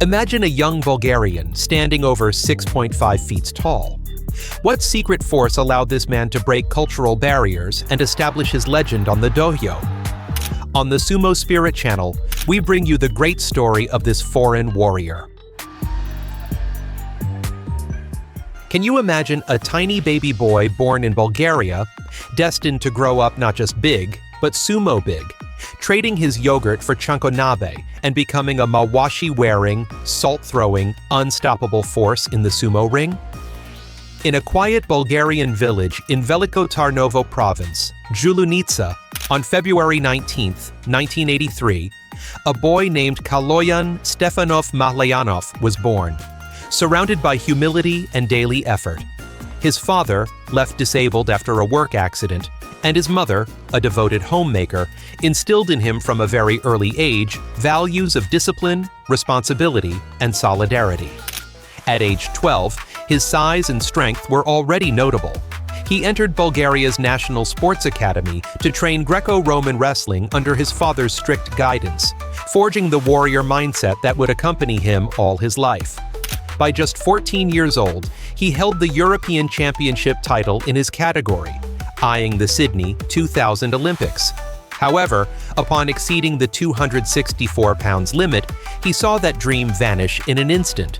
Imagine a young Bulgarian standing over 6.5 feet tall. What secret force allowed this man to break cultural barriers and establish his legend on the dojo? On the Sumo Spirit channel, we bring you the great story of this foreign warrior. Can you imagine a tiny baby boy born in Bulgaria, destined to grow up not just big, but sumo big, trading his yogurt for chankonabe and becoming a mawashi-wearing, salt-throwing, unstoppable force in the sumo ring? In a quiet Bulgarian village in Veliko Tarnovo province, Julunica, on February 19, 1983, a boy named Kaloyan Stefanov Mahlayanov was born, surrounded by humility and daily effort. His father, left disabled after a work accident, and his mother, a devoted homemaker, instilled in him from a very early age values of discipline, responsibility, and solidarity. At age 12, his size and strength were already notable. He entered Bulgaria's National Sports Academy to train Greco-Roman wrestling under his father's strict guidance, forging the warrior mindset that would accompany him all his life. By just 14 years old, he held the European Championship title in his category, eyeing the Sydney 2000 Olympics. However, upon exceeding the 264 pounds limit, he saw that dream vanish in an instant.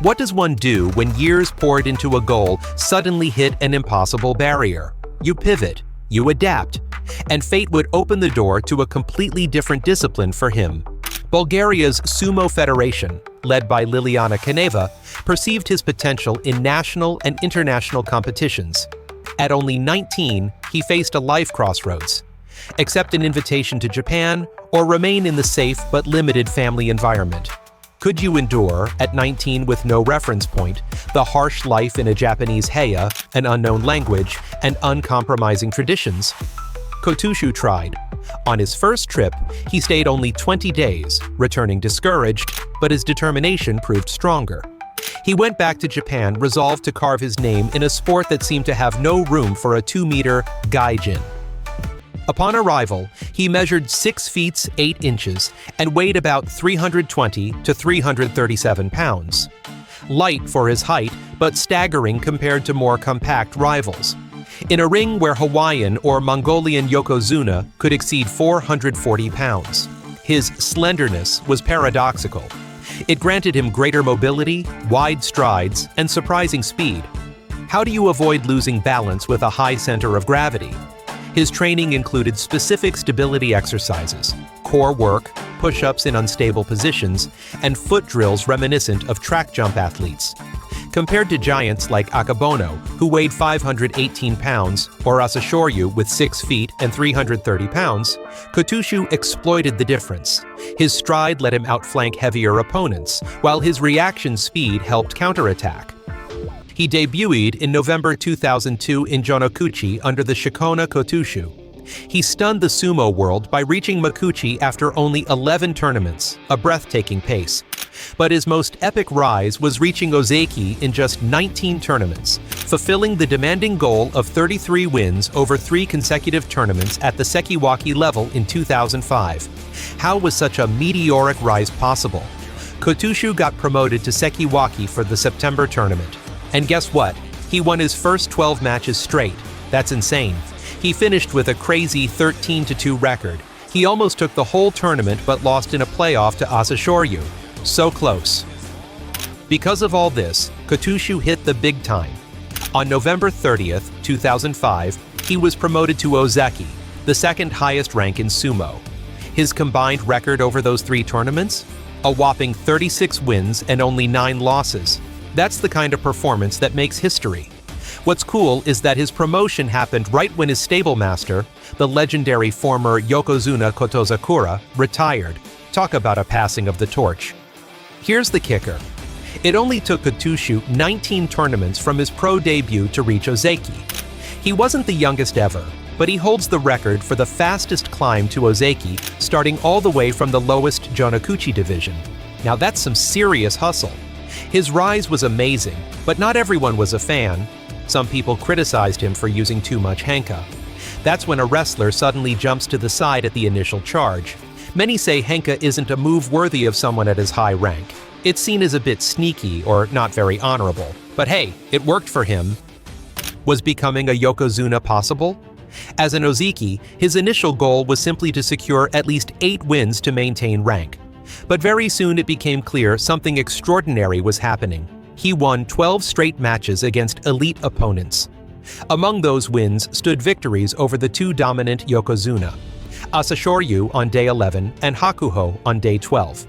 What does one do when years poured into a goal suddenly hit an impossible barrier? You pivot, you adapt, and fate would open the door to a completely different discipline for him. Bulgaria's Sumo Federation, led by Liliana Kaneva, perceived his potential in national and international competitions. At only 19, he faced a life crossroads. Accept an invitation to Japan or remain in the safe but limited family environment. Could you endure, at 19 with no reference point, the harsh life in a Japanese heya, an unknown language, and uncompromising traditions? Kotooshu tried. On his first trip, he stayed only 20 days, returning discouraged, but his determination proved stronger. He went back to Japan resolved to carve his name in a sport that seemed to have no room for a 2-meter gaijin. Upon arrival, he measured 6 feet 8 inches and weighed about 320 to 337 pounds. Light for his height, but staggering compared to more compact rivals. In a ring where Hawaiian or Mongolian yokozuna could exceed 440 pounds. His slenderness was paradoxical. It granted him greater mobility, wide strides, and surprising speed. How do you avoid losing balance with a high center of gravity? His training included specific stability exercises, core work, push-ups in unstable positions, and foot drills reminiscent of track jump athletes. Compared to giants like Akebono, who weighed 518 pounds, or Asashoryu with 6 feet and 330 pounds, Kotooshu exploited the difference. His stride let him outflank heavier opponents, while his reaction speed helped counterattack. He debuted in November 2002 in Jonokuchi under the Shikona Kotooshu. He stunned the sumo world by reaching makuuchi after only 11 tournaments, a breathtaking pace. But his most epic rise was reaching ōzeki in just 19 tournaments, fulfilling the demanding goal of 33 wins over 3 consecutive tournaments at the sekiwaki level in 2005. How was such a meteoric rise possible? Kotooshu got promoted to sekiwaki for the September tournament. And guess what? He won his first 12 matches straight. That's insane. He finished with a crazy 13-2 record. He almost took the whole tournament but lost in a playoff to Asashoryu. So close. Because of all this, Kotooshu hit the big time. On November 30th, 2005, he was promoted to ōzeki, the second highest rank in sumo. His combined record over those 3 tournaments? A whopping 36 wins and only 9 losses. That's the kind of performance that makes history. What's cool is that his promotion happened right when his stablemaster, the legendary former Yokozuna Kotozakura, retired. Talk about a passing of the torch. Here's the kicker. It only took Kotooshu 19 tournaments from his pro debut to reach ōzeki. He wasn't the youngest ever, but he holds the record for the fastest climb to ōzeki, starting all the way from the lowest Jonokuchi division. Now that's some serious hustle. His rise was amazing, but not everyone was a fan. Some people criticized him for using too much henka. That's when a wrestler suddenly jumps to the side at the initial charge. Many say henka isn't a move worthy of someone at his high rank. It's seen as a bit sneaky or not very honorable, but hey, it worked for him. Was becoming a yokozuna possible? As an ōzeki, his initial goal was simply to secure at least 8 wins to maintain rank. But very soon it became clear something extraordinary was happening. He won 12 straight matches against elite opponents. Among those wins stood victories over the 2 dominant yokozuna, Asashoryu on day 11 and Hakuho on day 12.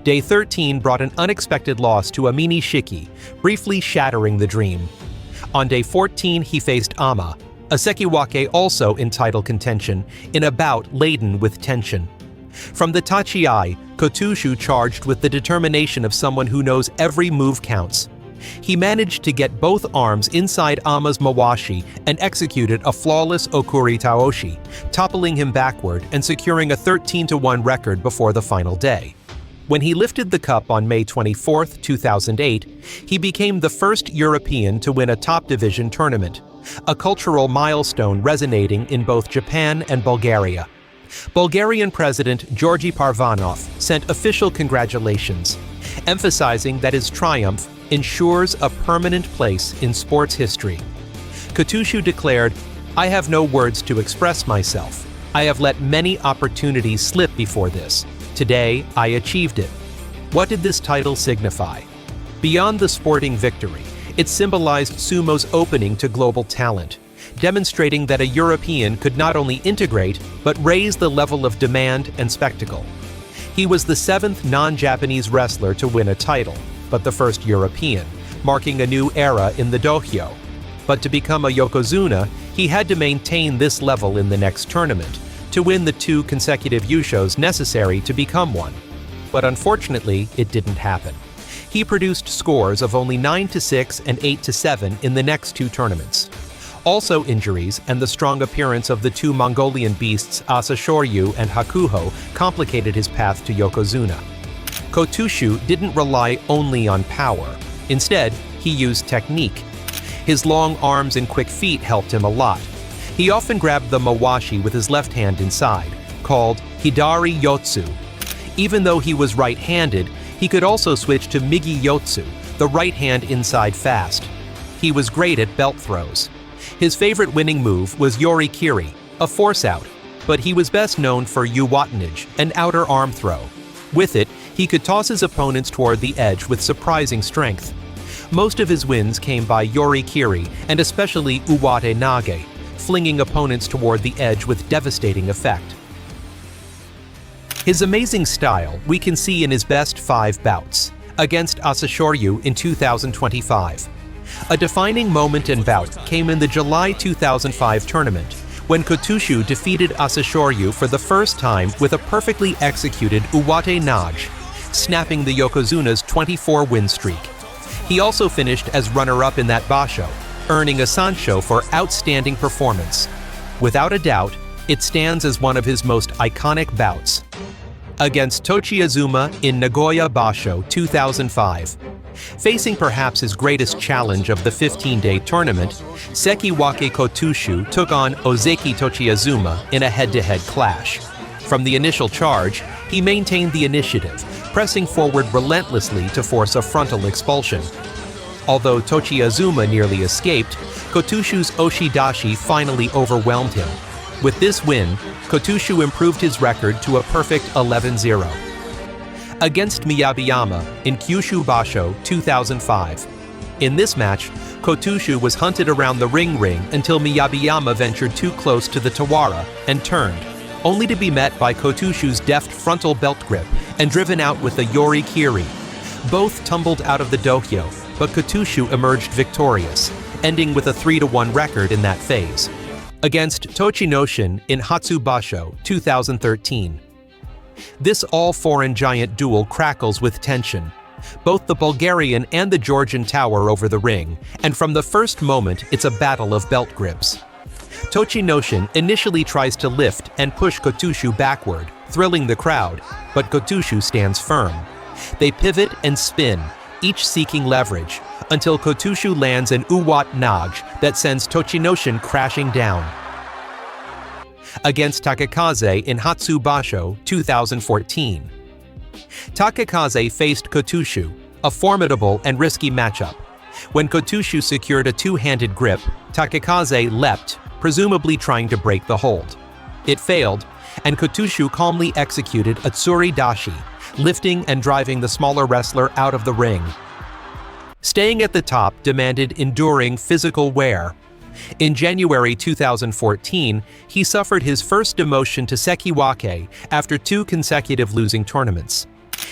Day 13 brought an unexpected loss to Amini Shiki, briefly shattering the dream. On day 14 he faced Ama, a sekiwake also in title contention, in a bout laden with tension. From the tachi-ai, Kotooshu charged with the determination of someone who knows every move counts. He managed to get both arms inside Ama's mawashi and executed a flawless okuri taoshi, toppling him backward and securing a 13-1 record before the final day. When he lifted the cup on May 24, 2008, he became the first European to win a top division tournament, a cultural milestone resonating in both Japan and Bulgaria. Bulgarian President Georgi Parvanov sent official congratulations, emphasizing that his triumph ensures a permanent place in sports history. Kotooshu declared, "I have no words to express myself. I have let many opportunities slip before this. Today, I achieved it." What did this title signify? Beyond the sporting victory, it symbolized sumo's opening to global talent, demonstrating that a European could not only integrate, but raise the level of demand and spectacle. He was the 7th non-Japanese wrestler to win a title, but the first European, marking a new era in the dojo. But to become a yokozuna, he had to maintain this level in the next tournament, to win the 2 consecutive Yushos necessary to become one. But unfortunately, it didn't happen. He produced scores of only 9-6 and 8-7 in the next 2 tournaments. Also injuries and the strong appearance of the 2 Mongolian beasts Asashoryu and Hakuho complicated his path to yokozuna. Kotooshu didn't rely only on power. Instead, he used technique. His long arms and quick feet helped him a lot. He often grabbed the mawashi with his left hand inside, called hidari yotsu. Even though he was right-handed, he could also switch to migi yotsu, the right hand inside fast. He was great at belt throws. His favorite winning move was yorikiri, a force-out, but he was best known for uwatanage, an outer arm throw. With it, he could toss his opponents toward the edge with surprising strength. Most of his wins came by yorikiri and especially uwate nage, flinging opponents toward the edge with devastating effect. His amazing style we can see in his best 5 bouts, against Asashoryu in 2025. A defining moment and bout came in the July 2005 tournament, when Kotooshu defeated Asashoryu for the first time with a perfectly executed uwate nage, snapping the yokozuna's 24-win streak. He also finished as runner-up in that basho, earning a sansho for outstanding performance. Without a doubt, it stands as one of his most iconic bouts. Against Tochiazuma in Nagoya Basho 2005. Facing perhaps his greatest challenge of the 15-day tournament, Sekiwake Kotooshu took on ōzeki Tochiazuma in a head-to-head clash. From the initial charge, he maintained the initiative, pressing forward relentlessly to force a frontal expulsion. Although Tochiazuma nearly escaped, Kotooshu's oshidashi finally overwhelmed him. With this win, Kotooshu improved his record to a perfect 11-0. Against Miyabiyama in Kyushu Basho 2005. In this match, Kotooshu was hunted around the ring until Miyabiyama ventured too close to the Tawara and turned, only to be met by Kotooshu's deft frontal belt grip and driven out with a yorikiri. Both tumbled out of the dojo, but Kotooshu emerged victorious, ending with a 3-1 record in that phase. Against Tochinoshin in Hatsubasho 2013. This all-foreign giant duel crackles with tension. Both the Bulgarian and the Georgian tower over the ring, and from the first moment it's a battle of belt grips. Tochinoshin initially tries to lift and push Kotooshu backward, thrilling the crowd, but Kotooshu stands firm. They pivot and spin, each seeking leverage, until Kotooshu lands an uwate nage that sends Tochinoshin crashing down. Against Takekaze in Hatsubasho 2014. Takekaze faced Kotooshu, a formidable and risky matchup. When Kotooshu secured a two-handed grip, Takekaze leapt, presumably trying to break the hold. It failed, and Kotooshu calmly executed a tsuri dashi, lifting and driving the smaller wrestler out of the ring. Staying at the top demanded enduring physical wear. In January 2014, he suffered his first demotion to Sekiwake after 2 consecutive losing tournaments.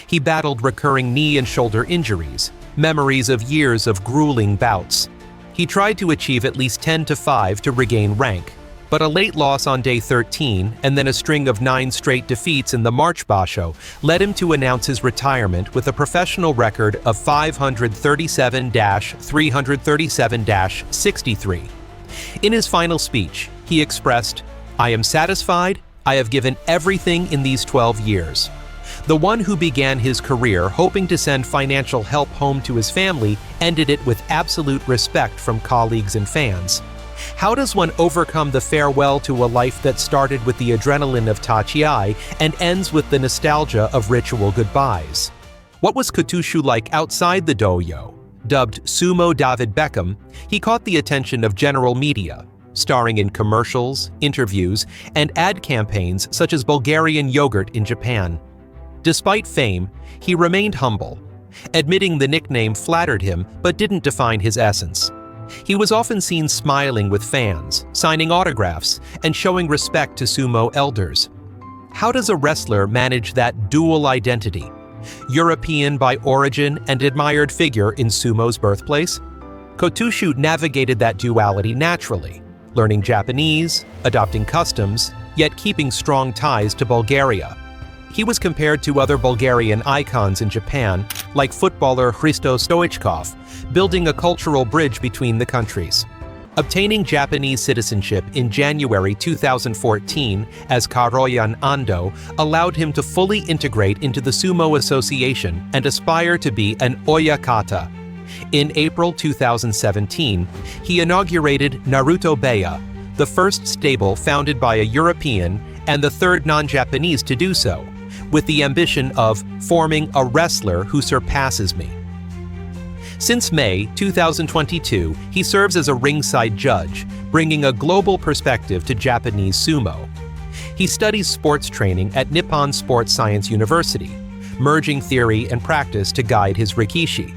He battled recurring knee and shoulder injuries, memories of years of grueling bouts. He tried to achieve at least 10-5 to regain rank, but a late loss on day 13 and then a string of 9 straight defeats in the March Basho led him to announce his retirement with a professional record of 537-337-63. In his final speech, he expressed, "I am satisfied. I have given everything in these 12 years." The one who began his career hoping to send financial help home to his family ended it with absolute respect from colleagues and fans. How does one overcome the farewell to a life that started with the adrenaline of tachiai and ends with the nostalgia of ritual goodbyes? What was Kotooshu like outside the dojo? Dubbed Sumo David Beckham, he caught the attention of general media, starring in commercials, interviews, and ad campaigns such as Bulgarian yogurt in Japan. Despite fame, he remained humble, admitting the nickname flattered him but didn't define his essence. He was often seen smiling with fans, signing autographs, and showing respect to sumo elders. How does a wrestler manage that dual identity? European by origin and admired figure in sumo's birthplace? Kotooshu navigated that duality naturally, learning Japanese, adopting customs, yet keeping strong ties to Bulgaria. He was compared to other Bulgarian icons in Japan, like footballer Hristo Stoichkov, building a cultural bridge between the countries. Obtaining Japanese citizenship in January 2014 as Karoyan Ando allowed him to fully integrate into the Sumo Association and aspire to be an oyakata. In April 2017, he inaugurated Naruto Beya, the first stable founded by a European and the third non-Japanese to do so, with the ambition of forming a wrestler who surpasses me. Since May 2022, he serves as a ringside judge, bringing a global perspective to Japanese sumo. He studies sports training at Nippon Sports Science University, merging theory and practice to guide his rikishi.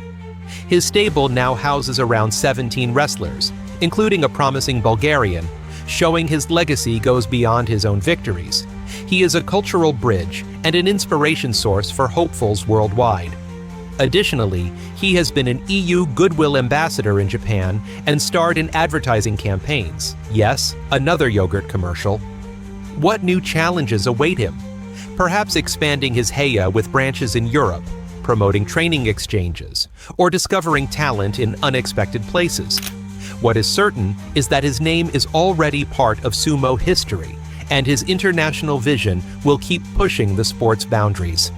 His stable now houses around 17 wrestlers, including a promising Bulgarian, showing his legacy goes beyond his own victories. He is a cultural bridge and an inspiration source for hopefuls worldwide. Additionally, he has been an EU Goodwill Ambassador in Japan and starred in advertising campaigns. Yes, another yogurt commercial. What new challenges await him? Perhaps expanding his heya with branches in Europe, promoting training exchanges, or discovering talent in unexpected places. What is certain is that his name is already part of sumo history, and his international vision will keep pushing the sport's boundaries.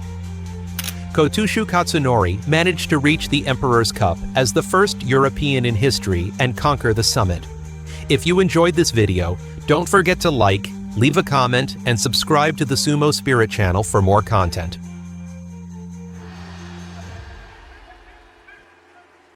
Kotooshu Katsunori managed to reach the Emperor's Cup as the first European in history and conquer the summit. If you enjoyed this video, don't forget to like, leave a comment, and subscribe to the Sumo Spirit channel for more content.